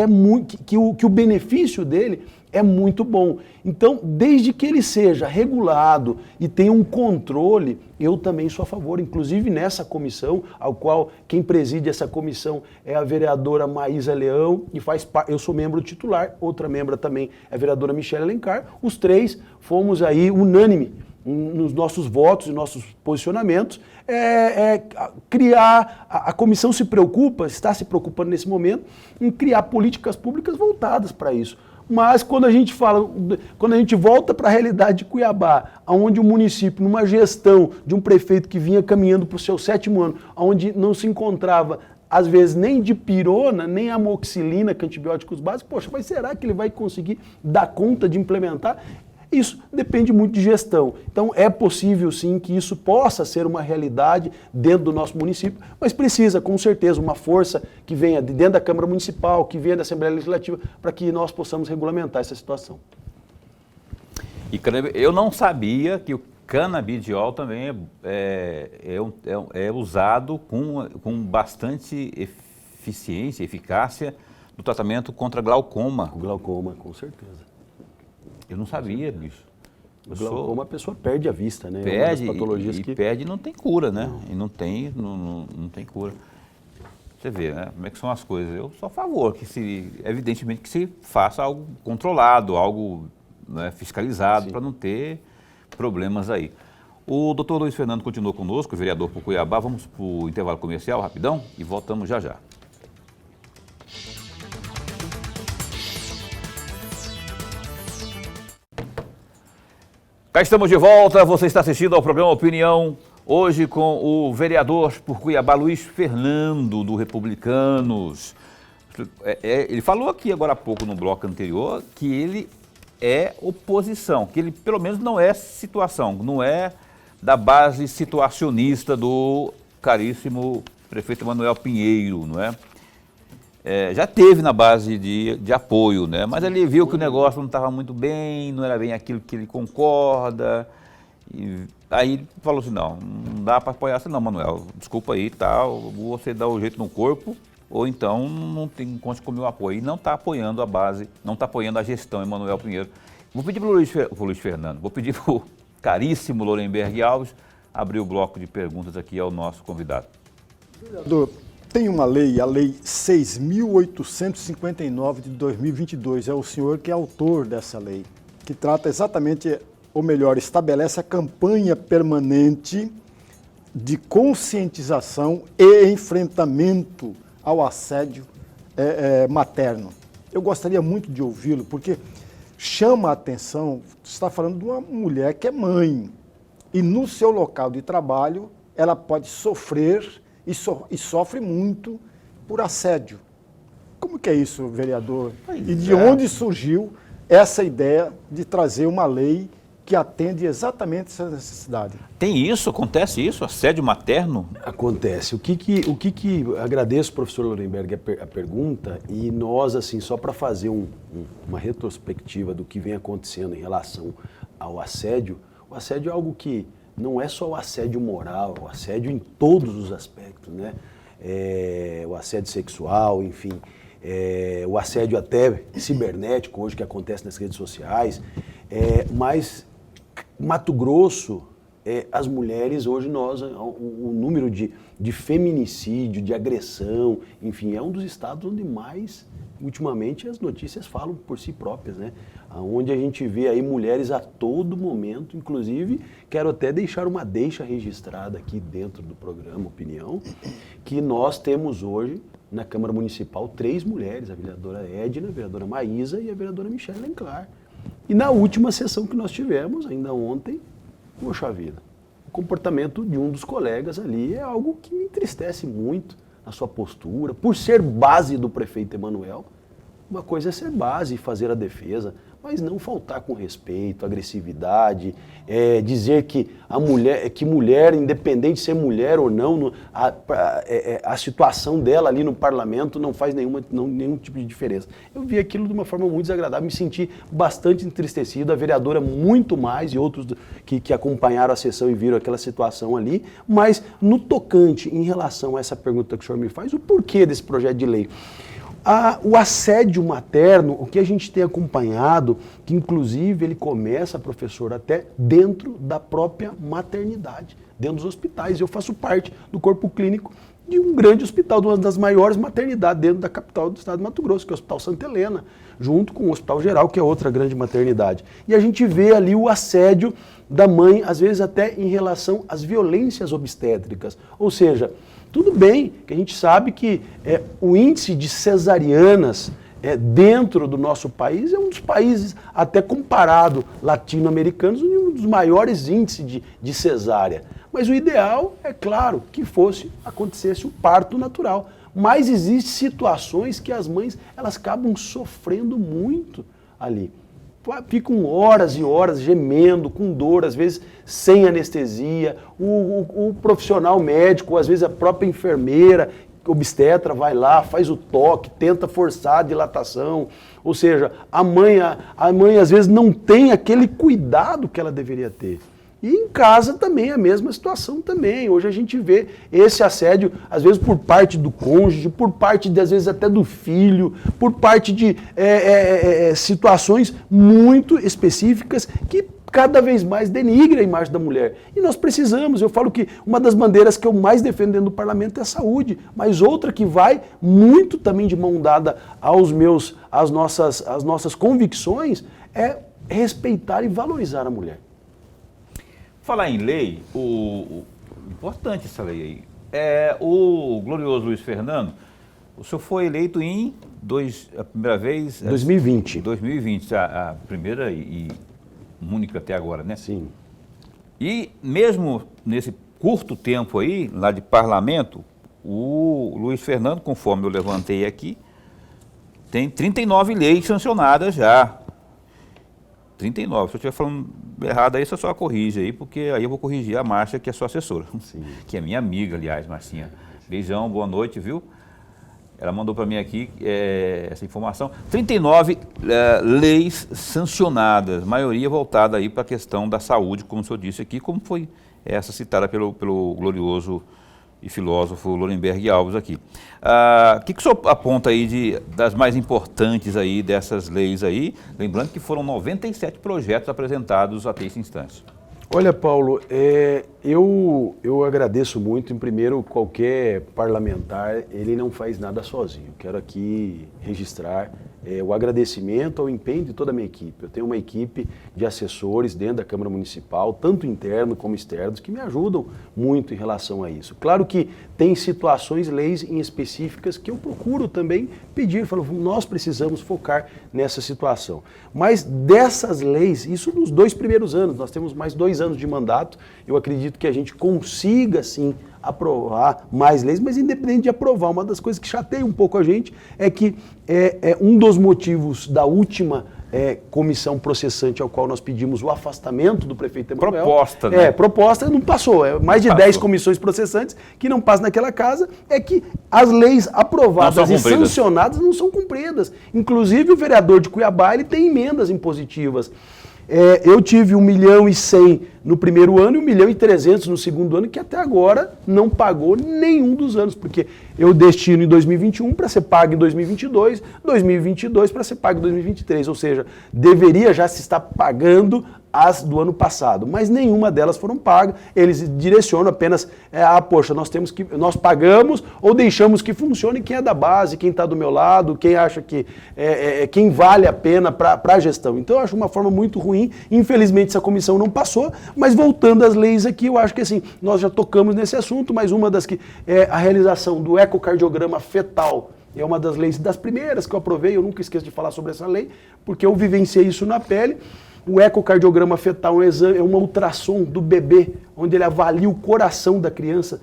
o benefício dele é muito bom. Então, desde que ele seja regulado e tenha um controle, eu também sou a favor, inclusive nessa comissão, ao qual quem preside essa comissão é a vereadora Maísa Leão, e eu sou membro titular, outra membra também é a vereadora Michele Alencar. Os 3 fomos aí unânime nos nossos votos e nossos posicionamentos, criar, a comissão está se preocupando nesse momento em criar políticas públicas voltadas para isso. Mas quando a gente volta para a realidade de Cuiabá, onde o município, numa gestão de um prefeito que vinha caminhando para o seu 7º ano, onde não se encontrava, às vezes, nem dipirona, nem amoxicilina, que é antibióticos básicos, poxa, mas será que ele vai conseguir dar conta de implementar? Isso depende muito de gestão. Então é possível sim que isso possa ser uma realidade dentro do nosso município, mas precisa com certeza uma força que venha de dentro da Câmara Municipal, que venha da Assembleia Legislativa, para que nós possamos regulamentar essa situação. E eu não sabia que o canabidiol também é usado com bastante eficiência, eficácia no tratamento contra glaucoma. O glaucoma, com certeza. Eu não sabia, bicho. Glaucoma, a pessoa perde a vista, né? Perde, patologias que perde e não tem cura, né? E não tem cura. Você vê, né? Como é que são as coisas. Eu sou a favor evidentemente, que se faça algo controlado, algo, né, fiscalizado, para não ter problemas aí. O doutor Luiz Fernando continua conosco, vereador por Cuiabá. Vamos para o intervalo comercial, rapidão, e voltamos já já. Cá estamos de volta, você está assistindo ao programa Opinião, hoje com o vereador por Cuiabá, Luiz Fernando, do Republicanos. Ele falou aqui agora há pouco, no bloco anterior, que ele é oposição, que ele pelo menos não é situação, não é da base situacionista do caríssimo prefeito Emanuel Pinheiro, não é? Já teve na base de apoio, né? Mas ele viu que o negócio não estava muito bem, não era bem aquilo que ele concorda. E aí ele falou assim, não dá para apoiar assim não, Manuel, desculpa aí, tal, você dá o jeito no corpo, ou então não tem conta com o meu apoio. E não está apoiando a base, não está apoiando a gestão Emanuel Pinheiro. Vou pedir para o Luiz Fernando, vou pedir para o caríssimo Lorenberg Alves abrir o bloco de perguntas aqui ao nosso convidado. Vereador, tem uma lei, a Lei 6.859 de 2022, é o senhor que é autor dessa lei, que trata exatamente, ou melhor, estabelece a campanha permanente de conscientização e enfrentamento ao assédio materno. Eu gostaria muito de ouvi-lo, porque chama a atenção, você está falando de uma mulher que é mãe, e no seu local de trabalho ela pode sofrer e sofre muito por assédio. Como que é isso, vereador? E de onde surgiu essa ideia de trazer uma lei que atende exatamente essa necessidade? Tem isso? Acontece isso? Assédio materno? Acontece. Agradeço, professor Lorenberg, a pergunta, e nós, assim, só para fazer uma retrospectiva do que vem acontecendo em relação ao assédio, o assédio é algo que não é só o assédio moral, o assédio em todos os aspectos, né? O assédio sexual, enfim, o assédio até cibernético, hoje que acontece nas redes sociais, mas Mato Grosso, as mulheres, hoje o número de feminicídio, de agressão, enfim, é um dos estados onde mais, ultimamente, as notícias falam por si próprias, né? Onde a gente vê aí mulheres a todo momento, inclusive, quero até deixar uma deixa registrada aqui dentro do programa Opinião, que nós temos hoje, na Câmara Municipal, 3 mulheres, a vereadora Edna, a vereadora Maísa e a vereadora Michele Lenclar. E na última sessão que nós tivemos, ainda ontem, poxa vida, o comportamento de um dos colegas ali é algo que me entristece muito, a sua postura, por ser base do prefeito Emanuel. Uma coisa é ser base e fazer a defesa, mas não faltar com respeito, agressividade, dizer que mulher, independente de ser mulher ou não, a situação dela ali no parlamento não faz nenhum tipo de diferença. Eu vi aquilo de uma forma muito desagradável, me senti bastante entristecido, a vereadora muito mais e outros que acompanharam a sessão e viram aquela situação ali, mas no tocante, em relação a essa pergunta que o senhor me faz, o porquê desse projeto de lei? O assédio materno, o que a gente tem acompanhado, que inclusive ele começa, professor, até dentro da própria maternidade, dentro dos hospitais. Eu faço parte do corpo clínico de um grande hospital, de uma das maiores maternidades dentro da capital do estado de Mato Grosso, que é o Hospital Santa Helena, junto com o Hospital Geral, que é outra grande maternidade. E a gente vê ali o assédio da mãe, às vezes até em relação às violências obstétricas, ou seja, tudo bem que a gente sabe que o índice de cesarianas dentro do nosso país é um dos países, até comparado latino-americanos, um dos maiores índices de cesárea. Mas o ideal, é claro, que acontecesse o parto natural. Mas existem situações que as mães elas acabam sofrendo muito ali. Ficam horas e horas gemendo, com dor, às vezes sem anestesia. O profissional médico, às vezes a própria enfermeira, obstetra, vai lá, faz o toque, tenta forçar a dilatação. Ou seja, a mãe às vezes não tem aquele cuidado que ela deveria ter. E em casa também a mesma situação também. Hoje a gente vê esse assédio, às vezes por parte do cônjuge, por parte, às vezes até do filho, por parte de situações muito específicas que cada vez mais denigra a imagem da mulher. E nós precisamos, eu falo que uma das bandeiras que eu mais defendo dentro do parlamento é a saúde, mas outra que vai muito também de mão dada às nossas convicções é respeitar e valorizar a mulher. Falar em lei, importante essa lei aí. O glorioso Luiz Fernando, o senhor foi eleito a primeira vez... 2020. 2020, a primeira e única até agora, né? Sim. E mesmo nesse curto tempo aí, lá de parlamento, o Luiz Fernando, conforme eu levantei aqui, tem 39 leis sancionadas já. 39. Se eu estiver falando errado aí, você só corrige aí, porque aí eu vou corrigir a Márcia, que é sua assessora. Sim. Que é minha amiga, aliás, Marcinha. Beijão, boa noite, viu? Ela mandou para mim aqui essa informação. 39 leis sancionadas, maioria voltada aí para a questão da saúde, como o senhor disse aqui, como foi essa citada pelo glorioso e filósofo Lorenberg Alves aqui. O que o senhor aponta aí das mais importantes aí dessas leis aí? Lembrando que foram 97 projetos apresentados até esse instante. Olha, Paulo, eu agradeço muito. Em primeiro, qualquer parlamentar, ele não faz nada sozinho. Quero aqui registrar o agradecimento ao empenho de toda a minha equipe. Eu tenho uma equipe de assessores dentro da Câmara Municipal, tanto interno como externos, que me ajudam muito em relação a isso. Claro que tem situações, leis em específicas que eu procuro também pedir, falo, nós precisamos focar nessa situação. Mas dessas leis, isso nos 2 primeiros anos, nós temos mais 2 anos de mandato, eu acredito que a gente consiga, sim, aprovar mais leis, mas independente de aprovar, uma das coisas que chateia um pouco a gente é que um dos motivos da última comissão processante ao qual nós pedimos o afastamento do prefeito Emanuel. Proposta, né? Proposta não passou. Mais de 10 comissões processantes que não passam naquela casa, é que as leis aprovadas e sancionadas não são cumpridas. Inclusive o vereador de Cuiabá, ele tem emendas impositivas. Eu tive 1.100.000 no primeiro ano e 1.300.000 no segundo ano, que até agora não pagou nenhum dos anos, porque eu destino em 2021 para ser pago em 2022, 2022 para ser pago em 2023, ou seja, deveria já se estar pagando as do ano passado, mas nenhuma delas foram pagas. Eles direcionam apenas, poxa, nós pagamos ou deixamos que funcione quem é da base, quem está do meu lado, quem acha que quem vale a pena para a gestão. Então eu acho uma forma muito ruim. Infelizmente essa comissão não passou, mas voltando às leis aqui, eu acho que assim, nós já tocamos nesse assunto, mas uma das que é a realização do ecocardiograma fetal. É uma das leis, das primeiras que eu aprovei, eu nunca esqueço de falar sobre essa lei, porque eu vivenciei isso na pele. O ecocardiograma fetal é uma ultrassom do bebê, onde ele avalia o coração da criança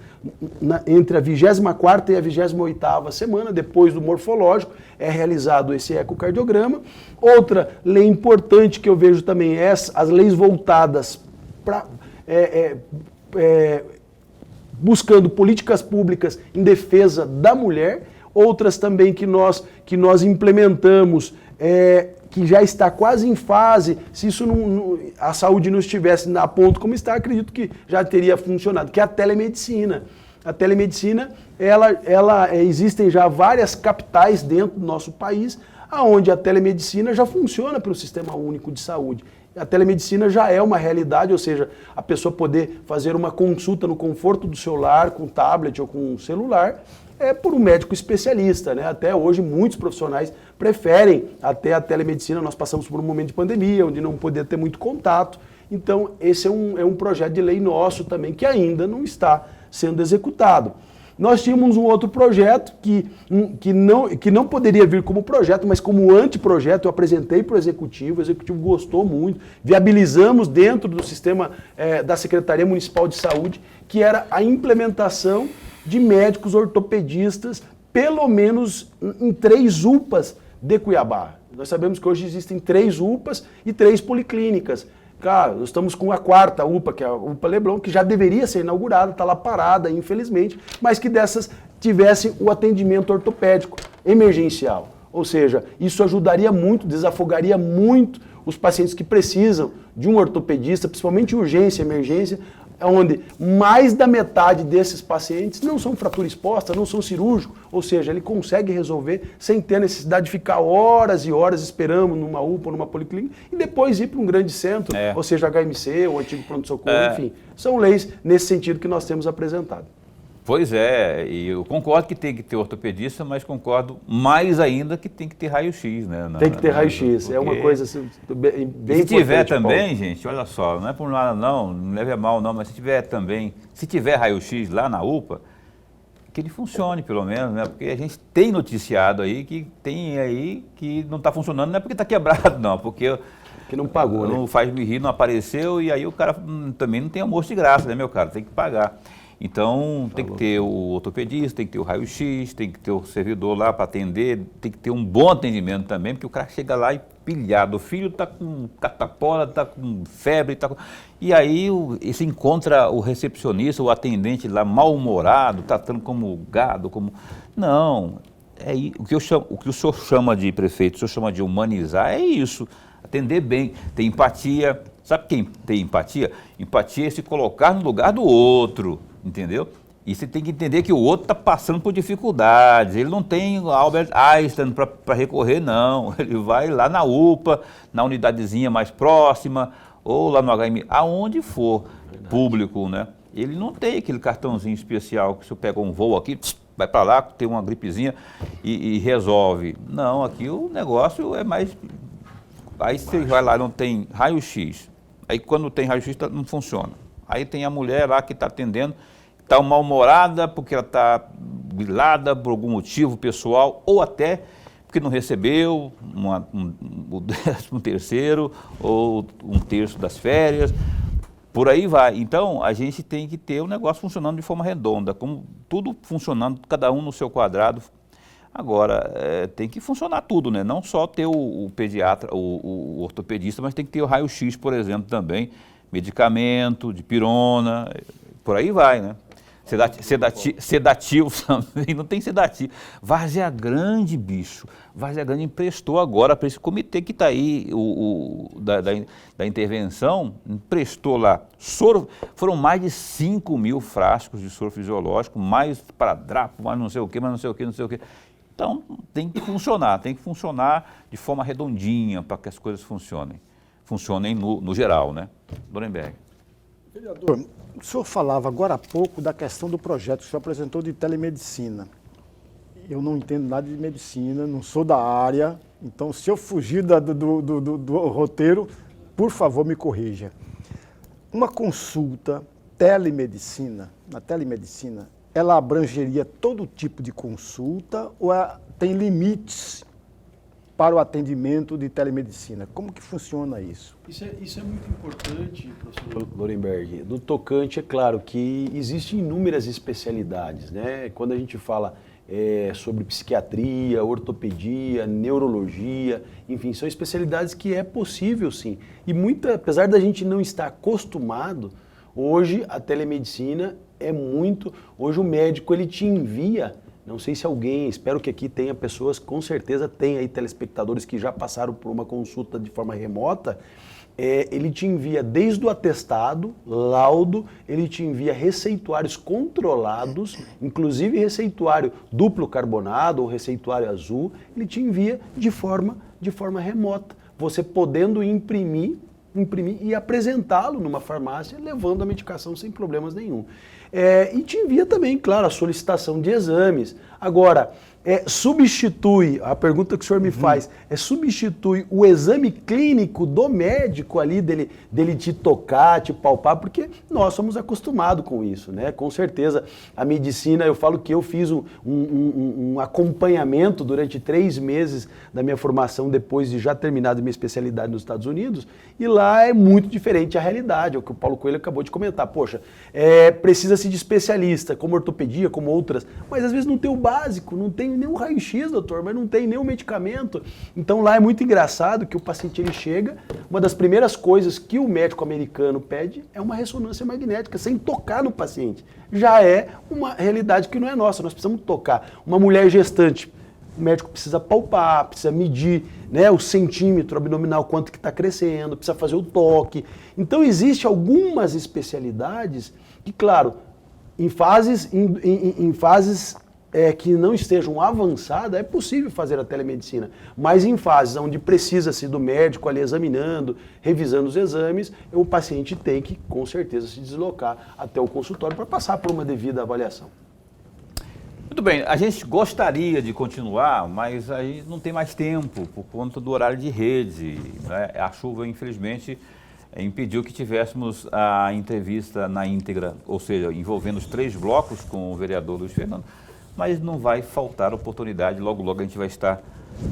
entre a 24ª e a 28ª semana, depois do morfológico, é realizado esse ecocardiograma. Outra lei importante que eu vejo também é as leis voltadas para... buscando políticas públicas em defesa da mulher. Outras também que nós implementamos, que já está quase em fase, se isso a saúde não estivesse na ponto como está, acredito que já teria funcionado, que é a telemedicina. A telemedicina, existem já várias capitais dentro do nosso país, onde a telemedicina já funciona pelo Sistema Único de Saúde. A telemedicina já é uma realidade, ou seja, a pessoa poder fazer uma consulta no conforto do seu lar, com tablet ou com celular, por um médico especialista, né? Até hoje muitos profissionais preferem até a telemedicina. Nós passamos por um momento de pandemia, onde não podia ter muito contato. Então esse é um projeto de lei nosso também, que ainda não está sendo executado. Nós tínhamos um outro projeto que não poderia vir como projeto, mas como anteprojeto. Eu apresentei para o executivo gostou muito, viabilizamos dentro do sistema da Secretaria Municipal de Saúde, que era a implementação de médicos ortopedistas, pelo menos em 3 UPAs de Cuiabá. Nós sabemos que hoje existem 3 UPAs e 3 policlínicas. Cara, nós estamos com a 4ª UPA, que é a UPA Leblon, que já deveria ser inaugurada, está lá parada, infelizmente, mas que dessas tivesse o atendimento ortopédico emergencial. Ou seja, isso ajudaria muito, desafogaria muito os pacientes que precisam de um ortopedista, principalmente urgência, emergência, onde mais da metade desses pacientes não são fratura exposta, não são cirúrgicos, ou seja, ele consegue resolver sem ter necessidade de ficar horas e horas esperando numa UPA, numa policlínica, e depois ir para um grande centro, ou seja, HMC, ou antigo pronto-socorro, enfim. São leis nesse sentido que nós temos apresentado. Pois é, e eu concordo que tem que ter ortopedista, mas concordo mais ainda que tem que ter raio-x, né? Tem que ter raio-x, é uma coisa assim, bem importante. Se tiver também, Paulo. gente, olha só, não é por nada não leve a mal não, mas se tiver raio-x lá na UPA, que ele funcione pelo menos, né? Porque a gente tem noticiado aí que não está funcionando, não é porque está quebrado não, porque que não pagou, né? Não faz-me rir, não apareceu, e aí o cara também não tem almoço de graça, né, meu cara? Tem que pagar. Então, tem que ter o ortopedista, tem que ter o raio-x, tem que ter o servidor lá para atender, tem que ter um bom atendimento também, porque o cara chega lá e pilhado, o filho está com catapora, está com febre, e aí se encontra o recepcionista, o atendente lá mal-humorado, tratando como gado, como... Não, o que o senhor chama de prefeito, o senhor chama de humanizar, é isso, atender bem, ter empatia. Sabe quem tem empatia? Empatia é se colocar no lugar do outro, entendeu? E você tem que entender que o outro está passando por dificuldades, ele não tem Albert Einstein para recorrer, não. Ele vai lá na UPA, na unidadezinha mais próxima, ou lá no HM, aonde for público, né? Ele não tem aquele cartãozinho especial que você pega um voo aqui, vai para lá, tem uma gripezinha e resolve. Não, aqui o negócio é mais... Aí você vai lá, não tem raio-x. Aí quando tem raio-x não funciona. Aí tem a mulher lá que está atendendo, está mal-humorada porque ela está grilada por algum motivo pessoal, ou até porque não recebeu o 13º ou um terço das férias, por aí vai. Então a gente tem que ter o negócio funcionando de forma redonda, como tudo funcionando, cada um no seu quadrado. Agora, tem que funcionar tudo, né? Não só ter o pediatra, o ortopedista, mas tem que ter o raio-x, por exemplo, também, medicamento, dipirona, por aí vai, né? Sedativo também, não tem sedativo. Várzea Grande, bicho, Várzea Grande emprestou agora para esse comitê que está aí, da intervenção, emprestou lá soro, foram mais de 5.000 frascos de soro fisiológico, mais paradrapo, mais não sei o que, mais não sei o que, não sei o que. Então, tem que funcionar de forma redondinha para que as coisas funcionem no geral, né? Dorenberg. Vereador, o senhor falava agora há pouco da questão do projeto que o senhor apresentou de telemedicina. Eu não entendo nada de medicina, não sou da área, então se eu fugir do roteiro, por favor, me corrija. Uma consulta na telemedicina, ela abrangeria todo tipo de consulta ou tem limites para o atendimento de telemedicina? Como que funciona isso? Isso é muito importante, professor Lorenberg. No tocante, é claro que existem inúmeras especialidades, né? Quando a gente fala sobre psiquiatria, ortopedia, neurologia, enfim, são especialidades que é possível sim. E apesar da gente não estar acostumado, hoje a telemedicina hoje o médico ele te envia, não sei se alguém, espero que aqui tenha pessoas, com certeza tem aí telespectadores que já passaram por uma consulta de forma remota, ele te envia desde o atestado, laudo, ele te envia receituários controlados, inclusive receituário duplo carbonado ou receituário azul, ele te envia de forma remota, você podendo imprimir e apresentá-lo numa farmácia, levando a medicação sem problemas nenhum. E te envia também, claro, a solicitação de exames. Agora, substitui, a pergunta que o senhor me faz, substitui o exame clínico do médico ali, dele te tocar, te palpar, porque nós somos acostumados com isso, né? Com certeza, a medicina, eu falo que eu fiz um acompanhamento durante 3 meses da minha formação, depois de já terminado minha especialidade nos Estados Unidos, e lá é muito diferente a realidade, é o que o Paulo Coelho acabou de comentar. Poxa, precisa-se de especialista, como ortopedia, como outras, mas às vezes não tem o básico, não tem nem um raio-x, doutor, mas não tem nenhum medicamento. Então lá é muito engraçado que o paciente ele chega, uma das primeiras coisas que o médico americano pede é uma ressonância magnética, sem tocar no paciente. Já é uma realidade que não é nossa, nós precisamos tocar. Uma mulher gestante, o médico precisa palpar, precisa medir, né, o centímetro abdominal, quanto que está crescendo, precisa fazer o toque. Então existem algumas especialidades que, claro, em fases que não estejam avançadas, é possível fazer a telemedicina, mas em fases onde precisa-se do médico ali examinando, revisando os exames, o paciente tem que, com certeza, se deslocar até o consultório para passar por uma devida avaliação. Muito bem, a gente gostaria de continuar, mas a gente não tem mais tempo por conta do horário de rede, né? A chuva, infelizmente, impediu que tivéssemos a entrevista na íntegra, ou seja, envolvendo os 3 blocos com o vereador Luiz Fernando, mas não vai faltar oportunidade, logo logo a gente vai estar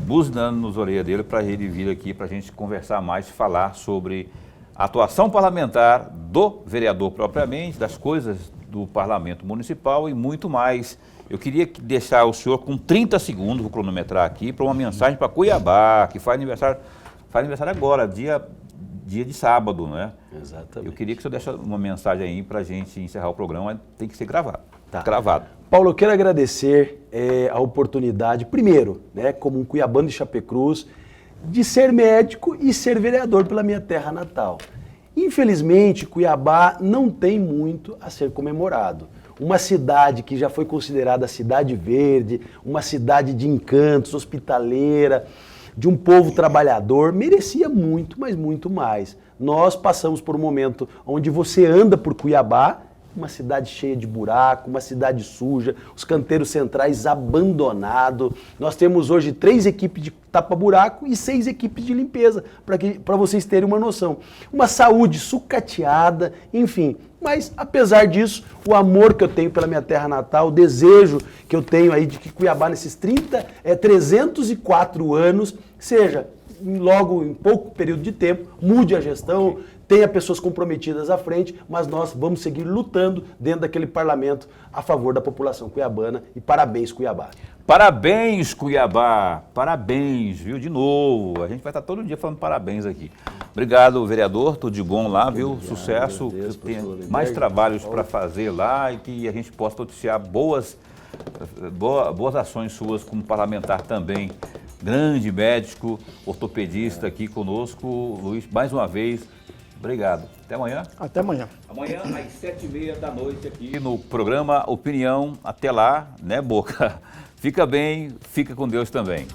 buzinando nos orelhas dele para ele vir aqui para a gente conversar mais, falar sobre a atuação parlamentar do vereador propriamente, das coisas do parlamento municipal e muito mais. Eu queria deixar o senhor com 30 segundos, vou cronometrar aqui, para uma mensagem para Cuiabá, que faz aniversário agora, dia de sábado, né? Exatamente. Eu queria que o senhor deixasse uma mensagem aí para a gente encerrar o programa, tem que ser gravado. Tá. Gravado. Paulo, eu quero agradecer a oportunidade, primeiro, né, como um cuiabano de Chapecruz, de ser médico e ser vereador pela minha terra natal. Infelizmente, Cuiabá não tem muito a ser comemorado. Uma cidade que já foi considerada cidade verde, uma cidade de encantos, hospitaleira, de um povo trabalhador, merecia muito, mas muito mais. Nós passamos por um momento onde você anda por Cuiabá, uma cidade cheia de buraco, uma cidade suja, os canteiros centrais abandonados. Nós temos hoje 3 equipes de tapa-buraco e 6 equipes de limpeza, para vocês terem uma noção. Uma saúde sucateada, enfim. Mas, apesar disso, o amor que eu tenho pela minha terra natal, o desejo que eu tenho aí de que Cuiabá, nesses 304 anos, seja, logo em pouco período de tempo, mude a gestão, tenha pessoas comprometidas à frente, mas nós vamos seguir lutando dentro daquele parlamento a favor da população cuiabana e parabéns, Cuiabá. Parabéns, Cuiabá, parabéns, viu, de novo, a gente vai estar todo dia falando parabéns aqui. Obrigado, vereador, tudo de bom lá, viu, sucesso, agradeço, que tenha professor mais Lemberg, trabalhos para fazer lá e que a gente possa noticiar boas ações suas como parlamentar também. Grande médico, ortopedista aqui conosco, Luiz, mais uma vez, obrigado. Até amanhã. Até amanhã. Amanhã, às 7h30 da noite, aqui no programa Opinião. Até lá, né, Boca? Fica bem, fica com Deus também.